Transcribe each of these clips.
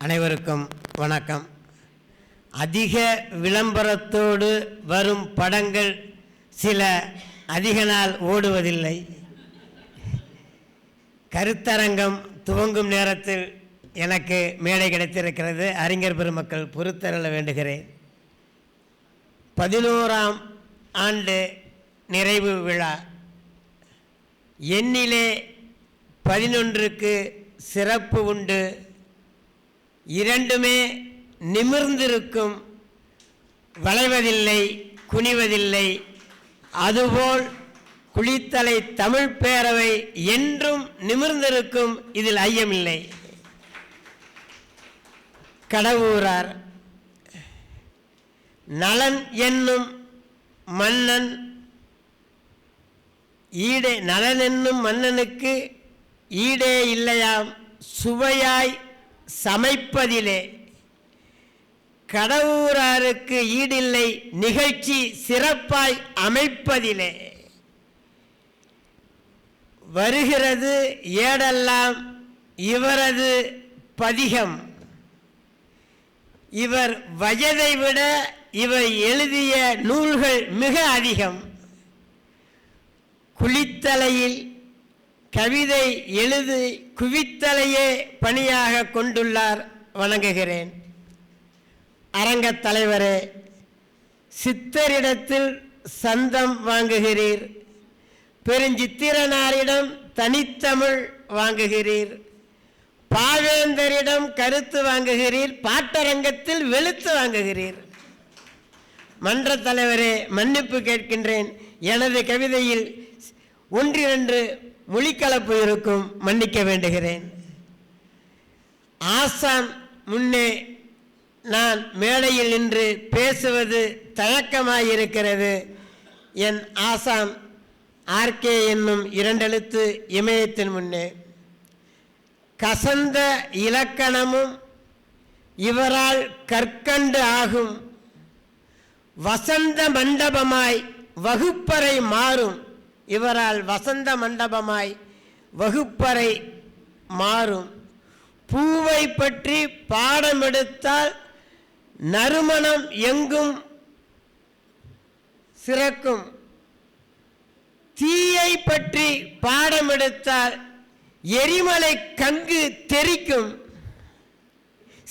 அனைவருக்கும் வணக்கம். அதிக விளம்பரத்தோடு வரும் படங்கள் சில அதிக நாள் ஓடுவதில்லை. கருத்தரங்கம் துவங்கும் நேரத்தில் எனக்கு மேடை கிடைத்திருக்கிறது. அறிஞர் பெருமக்கள் பொறுத்தருள வேண்டுகிறேன். 11ஆம் ஆண்டு நிறைவு விழா. எண்ணிலே 11க்கு சிறப்பு உண்டு. இரண்டுமே நிமிர்ந்திருக்கும், வளைவதில்லை, குனிவதில்லை. அதுபோல் குளித்தலை தமிழ் பேரவை என்றும் நிமிர்ந்திருக்கும், இதில் ஐயமில்லை. கடவுரார் நலன் என்னும் மன்னன் ஈடே, நலன் என்னும் மன்னனுக்கு ஈடே இல்லையாம் சுவையாய் சமைப்பதிலே. கடவுராருக்கு ஈடில்லை நிகழ்ச்சி சிறப்பாய் அமைப்பதிலே. வருகிறது ஏடெல்லாம் இவரது பதிகம். இவர் வயதை விட இவர் எழுதிய நூல்கள் மிக அதிகம். குளித்தலையில் கவிதை எழுதி குவித்தலையே பணியாக கொண்டுள்ளார். வணங்குகிறேன். அரங்கத் தலைவரே, சித்தரிடத்தில் சந்தம் வாங்குகிறீர், பெருஞ்சித்திரனாரிடம் தனித்தமிழ் வாங்குகிறீர், பாவேந்தரிடம் கருத்து வாங்குகிறீர், பாட்டரங்கத்தில் வெளுத்து வாங்குகிறீர். மன்ற தலைவரே, மன்னிப்பு கேட்கின்றேன். எனது கவிதையில் 1-2 மொழிக்கலப்பு இருக்கும், மன்னிக்க வேண்டுகிறேன். ஆசான் முன்னே நான் மேடையில் நின்று பேசுவது தயக்கமாயிருக்கிறது. என் ஆசான் ஆர்கே என்னும் 2 எழுத்து இமயத்தின் முன்னே. கசந்த இலக்கணமும் இவரால் கற்கண்டு ஆகும். வசந்த மண்டபமாய் வகுப்பறை மாறும். இவரால் வசந்த மண்டபமாய் வகுப்பறை மாறும். பூவை பற்றி பாடம் எடுத்தால் நறுமணம் எங்கும் சிறக்கும். தீயை பற்றி பாடம் எடுத்தால் எரிமலை கங்கு தெரிக்கும்.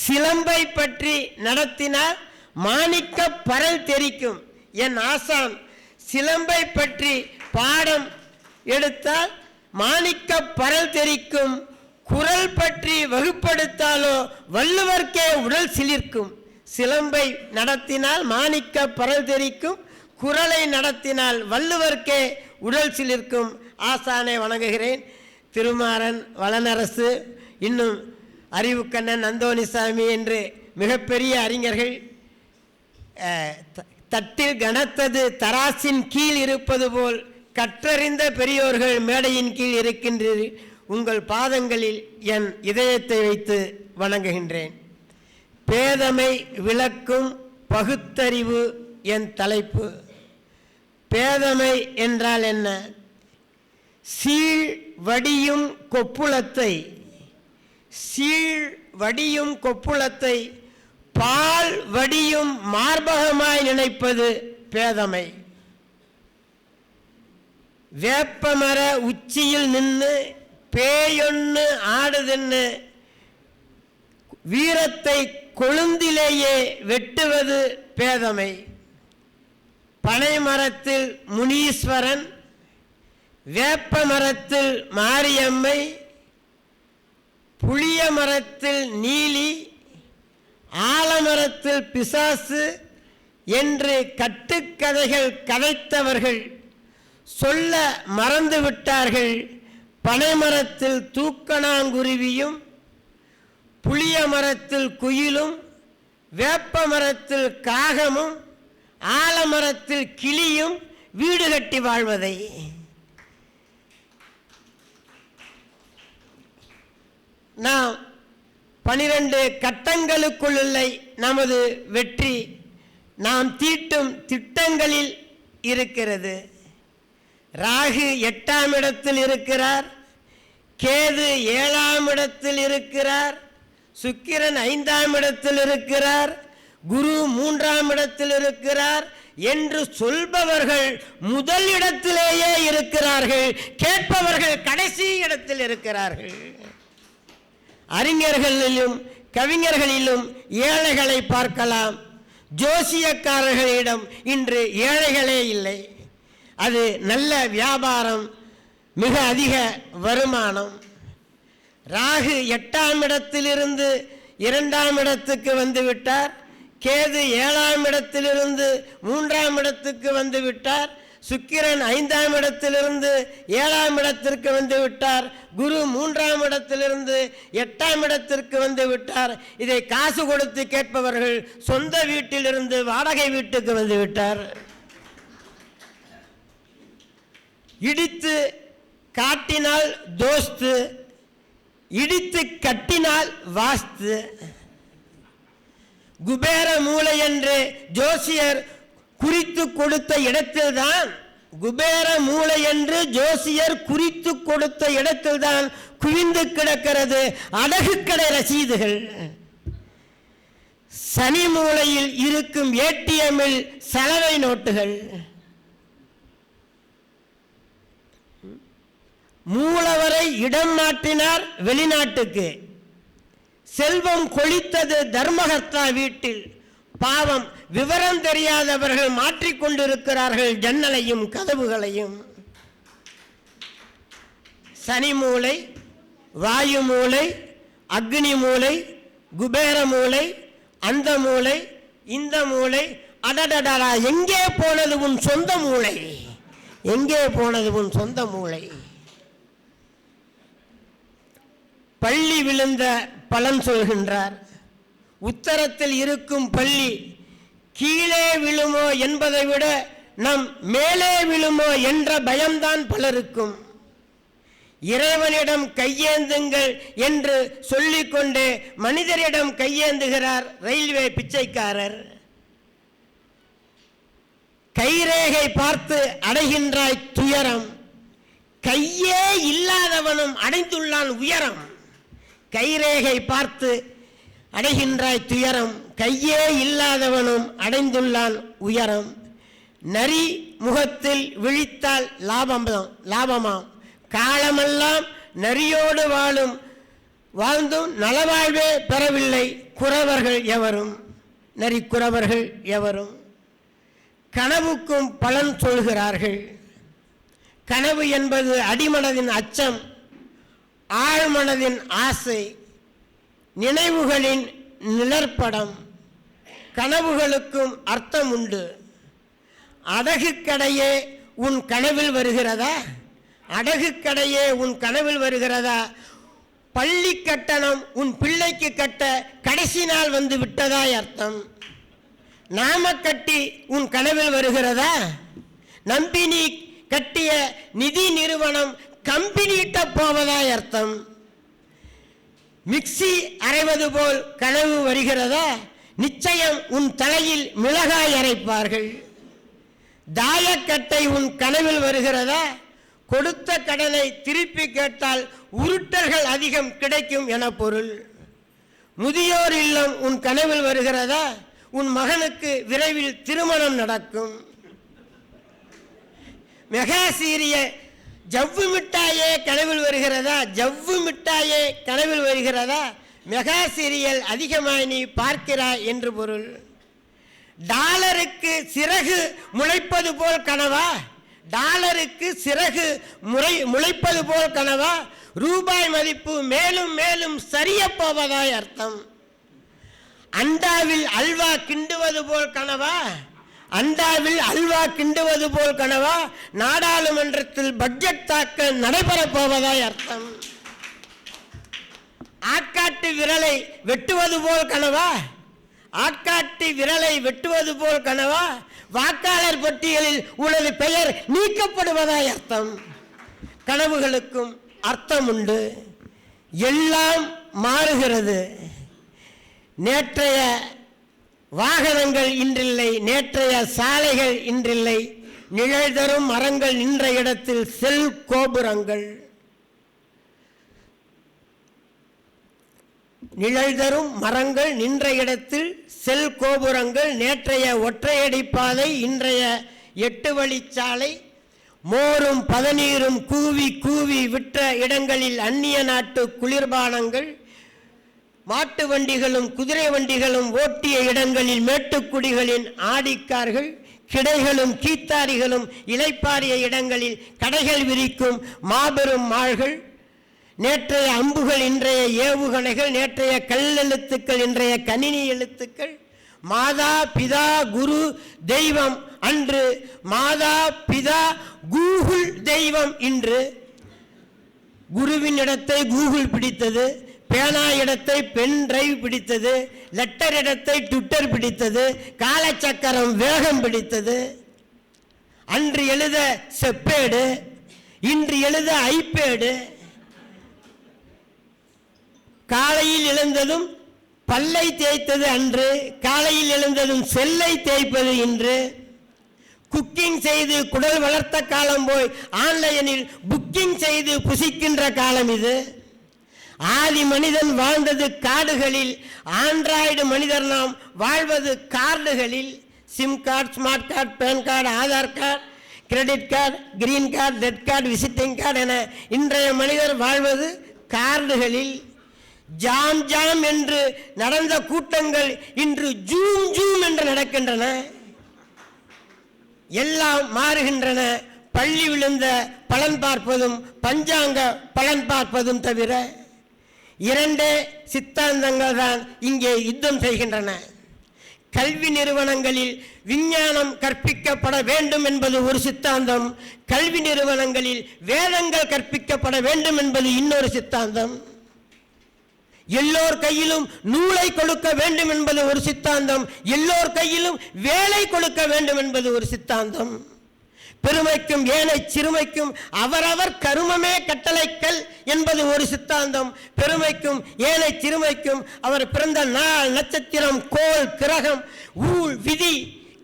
சிலம்பை பற்றி நடத்தினால் மாணிக்க பரல் தெரிக்கும். என் ஆசான் சிலம்பை பற்றி பாடம் எடுத்தால் மாணிக்க பரல் தெரிக்கும். குரல் பற்றி வகுப்படுத்தாலோ வள்ளுவர்க்கே உடல் சிலிர்க்கும். சிலம்பை நடத்தினால் மாணிக்க பரல் தெரிக்கும், குரலை நடத்தினால் வள்ளுவர்க்கே உடல் சிலிர்க்கும். ஆசானை வணங்குகிறேன். திருமாறன், வளனரசு, இன்னும் அறிவுக்கண்ணன், அந்தோணிசாமி என்று மிகப்பெரிய அறிஞர்கள். தட்டில் கனத்தது தராசின் கீழ் இருப்பது போல் கற்றறிந்த பெரியோர்கள் மேடையின் கீழ் இருக்கின்றீர்கள். உங்கள் பாதங்களில் என் இதயத்தை வைத்து வணங்குகின்றேன். பேதமை விளக்கும் பகுத்தறிவு என் தலைப்பு. பேதமை என்றால் என்ன? சீழ் வடியும் கொப்புளத்தை, சீழ் வடியும் கொப்புளத்தை பால் வடியும் மார்பகமாய் நினைப்பது பேதமை. வேப்பமர உச்சியில் நின்று பேயொன்னு ஆடுதுன்னு வீரத்தை கொழுந்திலேயே வெட்டுவது பேதமை. பனைமரத்தில் முனீஸ்வரன், வேப்பமரத்தில் மாரியம்மை, புளிய மரத்தில் நீலி, ஆலமரத்தில் பிசாசு என்று கட்டுக்கதைகள் கதைத்தவர்கள் சொல்ல மறந்து விட்டார்கள். பனைமரத்தில் தூக்கணாங்குருவியும், புளிய மரத்தில் குயிலும், வேப்ப மரத்தில் காகமும், ஆலமரத்தில் கிளியும் வீடு கட்டி வாழ்வதை. நாம் 12 கட்டங்களுக்குள்ள நமது வெற்றி நாம் தீட்டும் திட்டங்களில் இருக்கிறது. ராகு 8ஆம் இடத்தில் இருக்கிறார், கேது 7ஆம் இடத்தில் இருக்கிறார், சுக்கிரன் 5ஆம் இடத்தில் இருக்கிறார், குரு 3ஆம் இடத்தில் இருக்கிறார் என்று சொல்பவர்கள் முதல் இடத்திலேயே இருக்கிறார்கள், கேட்பவர்கள் கடைசி இடத்தில் இருக்கிறார்கள். அறிஞர்களிலும் கவிஞர்களிலும் ஏழைகளை பார்க்கலாம், ஜோசியக்காரர்களிடம் இன்று ஏழைகளே இல்லை. அது நல்ல வியாபாரம், மிக அதிக வருமானம். ராகு 8ஆம் இடத்திலிருந்து 2ஆம் இடத்துக்கு வந்து விட்டார், கேது 7ஆம் இடத்திலிருந்து 3ஆம் இடத்துக்கு வந்து விட்டார், சுக்கிரன் 5ஆம் இடத்திலிருந்து 7ஆம் இடத்திற்கு வந்து விட்டார், குரு 3ஆம் இடத்திலிருந்து 8ஆம் இடத்திற்கு வந்து விட்டார். இதை காசு கொடுத்து கேட்பவர்கள் சொந்த வீட்டிலிருந்து வாடகை வீட்டுக்கு வந்து விட்டார். இடித்து காட்டினால் தோஸ்து, இடித்து கட்டினால் வாஸ்து. குபேர மூலை என்று ஜோசியர் குறித்து கொடுத்த இடத்தில்தான், குபேர மூலை என்று ஜோசியர் குறித்து கொடுத்த இடத்தில்தான் குவிந்து கிடக்கிறது அடகுக்கடை ரசீதுகள். சனி மூலையில் இருக்கும் ஏடிஎம்மில் சலவை நோட்டுகள். மூலவரை இடம் மாற்றினார் வெளிநாட்டுக்கு. செல்வம் கொளித்தது தர்மகர்த்தா வீட்டில். பாவம், விவரம் தெரியாதவர்கள் மாற்றிக்கொண்டிருக்கிறார்கள் ஜன்னலையும் கதவுகளையும். சனி மூலை, வாயு மூலை, அக்னி மூலை, குபேர மூலை, அந்த மூலை, இந்த மூலை. அடடடா, எங்கே போனது உன் சொந்த மூளை? எங்கே போனது உன் சொந்த மூளை? பள்ளி விழுந்த பலன் சொல்கின்றார். உத்தரத்தில் இருக்கும் பள்ளி கீழே விழுமோ என்பதை விட நம் மேலே விழுமோ என்ற பயம்தான் பலருக்கும். இறைவனிடம் கையேந்துங்கள் என்று சொல்லிக்கொண்டே மனிதரிடம் கையேந்துகிறார் ரயில்வே பிச்சைக்காரர். கைரேகை பார்த்து அடைகின்றாய் துயரம், கையே இல்லாதவனும் அடைந்துள்ளான் உயரம். கைரேகை பார்த்து அடைகின்றாய் துயரம், கையே இல்லாதவனும் அடைந்துள்ளான் உயரம். நரி முகத்தில் விழித்தால் லாபமாம், காலமெல்லாம் நரியோடு வாழ்ந்தும் நலவாழ்வே பெறவில்லை குறவர்கள் எவரும். நரி குறவர்கள் எவரும். கனவுக்கும் பலன் சொல்கிறார்கள். கனவு என்பது அடிமனதின் அச்சம், ஆழ்மனதின் ஆசை, நினைவுகளின் நிழற்படம். கனவுகளுக்கும் அர்த்தம் உண்டு. அடகு கடையே உன் கனவில் வருகிறதா? அடகு கடையே உன் கனவில் வருகிறதா? பள்ளி கட்டணம் உன் பிள்ளைக்கு கட்ட கடைசி நாள் வந்து விட்டதாய் அர்த்தம். நாமக்கட்டி உன் கனவில் வருகிறதா? நம்பி நீ கட்டிய நிதி நிறுவனம் கம்பெனியிட்ட போவதாய் அர்த்தம். மிக்சி அரைவது போல் கனவு வருகிறதா? நிச்சயம் உன் தலையில் மிளகாய் அரைப்பார்கள். தாயக்கட்டை உன் கனவில் வருகிறதா? கொடுத்த கடனை திருப்பி கேட்டால் உருட்டல்கள் அதிகம் கிடைக்கும் என பொருள். முதியோர் இல்லம் உன் கனவில் வருகிறதா? உன் மகனுக்கு விரைவில் திருமணம் நடக்கும். மெகா சீரியல் ஜவ்வு மிட்டாயே கனவில் வருகிறதா? ஜவ்வு மிட்டாயே கனவில் வருகிறதா? மெகா சீரியல் அதிகமாய் நீ பார்க்கிறாய் என்று பொருள். டாலருக்கு சிறகு முளைப்பது போல் கனவா? டாலருக்கு சிறகு முளைப்பது போல் கனவா? ரூபாய் மதிப்பு மேலும் மேலும் சரிய போவதாய் அர்த்தம். அண்டாவில் அல்வா கிண்டுவது போல் கனவா? அண்டாவில் அல்வா கிண்டுவது போல் கனவா? நாடாளுமன்றத்தில் பட்ஜெட் தாக்கல் நடைபெறப் போவதாய் அர்த்தம். ஆட்காட்டு விரலை வெட்டுவது போல் கனவா? ஆட்காட்டு விரலை வெட்டுவது போல் கனவா? வாக்காளர் பட்டியலில் உனது பெயர் நீக்கப்படுவதாய் அர்த்தம். கனவுகளுக்கும் அர்த்தம் உண்டு. எல்லாம் மாறுகிறது. நேற்றைய வாகனங்கள் இன்றில்லை, நேற்றைய சாலைகள் இன்றில்லை. நிழல் தரும் மரங்கள் நின்ற இடத்தில் செல் கோபுரங்கள். நிழல் தரும் மரங்கள் நின்ற இடத்தில் செல் கோபுரங்கள், நேற்றைய ஒற்றையடி பாதை இன்றைய 8 வழிச்சாலை, மோரும் பதநீரும் கூவி கூவி விற்ற இடங்களில் அந்நிய நாட்டு குளிர்பானங்கள், மாட்டு வண்டிகளும் குதிரை வண்டிகளும் ஓட்டிய இடங்களில் மேட்டுக்குடிகளின் ஆடிக்கார்கள், கிடைகளும் கீத்தாரிகளும் இலைப்பாரிய இடங்களில் கடைகள் விரிக்கும் மாபெரும் மாள்கள், நேற்றைய அம்புகள் இன்றைய ஏவுகணைகள், நேற்றைய கல்லெழுத்துக்கள் இன்றைய கணினி எழுத்துக்கள், மாதா பிதா குரு தெய்வம் அன்று, மாதா பிதா கூகுள் தெய்வம் இன்று. குருவின் இடத்தை கூகுள் பிடித்தது, பேனா இடத்தை பென் டிரைவ் பிடித்தது, லெட்டர் இடத்தை ட்விட்டர் பிடித்தது, காலச்சக்கரம் வேகம் பிடித்தது. அன்று எழுத செப்பேடு, இன்று எழுத ஐபேடு. காலையில் எழுந்ததும் பல்லை தேய்த்தது அன்று, காலையில் எழுந்ததும் செல்லை தேய்ப்பது இன்று. குக்கிங் செய்து குடல் வளர்த்த காலம் போய் ஆன்லைனில் புக்கிங் செய்து புசிக்கின்ற காலம் இது. ஆதி மனிதன் வாழ்ந்தது காடுகளில், ஆண்ட்ராய்டு மனிதர் நாம் வாழ்வது கார்டுகளில். Sim card, smart card, pan card, Aadhaar card, credit card, green card, red card, visiting card என இன்றைய மனிதர் வாழ்வது கார்டுகளில். ஜாம் ஜாம் என்று நடந்த கூட்டங்கள் இன்று ஜூம் ஜூம் என்று நடக்கின்றன. எல்லாம் மாறுகின்றன. பள்ளி விழுந்த பலன் பார்ப்பதும் பஞ்சாங்க பலன் பார்ப்பதும் தவிர 2 சித்தாந்தங்கள் தான் இங்கே யுத்தம் செய்கின்றன. கல்வி நிறுவனங்களில் விஞ்ஞானம் கற்பிக்கப்பட வேண்டும் என்பது ஒரு சித்தாந்தம், கல்வி நிறுவனங்களில் வேதங்கள் கற்பிக்கப்பட வேண்டும் என்பது இன்னொரு சித்தாந்தம். எல்லோர் கையிலும் நூலை கொடுக்க வேண்டும் என்பது ஒரு சித்தாந்தம், எல்லோர் கையிலும் வேலை கொடுக்க வேண்டும் என்பது ஒரு சித்தாந்தம். பெருமைக்கும் ஏனை சிறுமைக்கும் அவரவர் கருமமே கட்டளைக்கல் என்பது ஒரு சித்தாந்தம். பெருமைக்கும் ஏனை சிறுமைக்கும் அவர் பிறந்த நாள், நட்சத்திரம், கோள், கிரகம், ஊழ், விதி,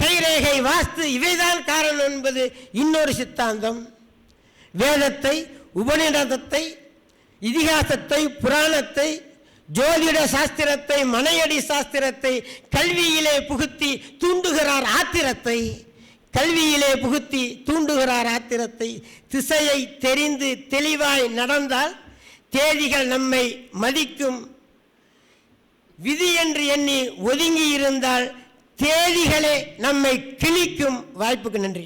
கைரேகை, வாஸ்து இவைதான் காரணம் என்பது இன்னொரு சித்தாந்தம். வேதத்தை, உபநிடதத்தை, இதிகாசத்தை, புராணத்தை, ஜோதிட சாஸ்திரத்தை, மனையடி சாஸ்திரத்தை கல்வியிலே புகுத்தி தூண்டுகிறார் ஆத்திரத்தை. கல்வியிலே புகுத்தி தூண்டுகிறார் ஆத்திரத்தை. திசையை தெரிந்து தெளிவாய் நடந்தால் தேதிகள் நம்மை மதிக்கும். விதி என்று எண்ணி ஒதுங்கி இருந்தால் தேதிகளே நம்மை கிழிக்கும். வாய்ப்புக்கு நன்றி.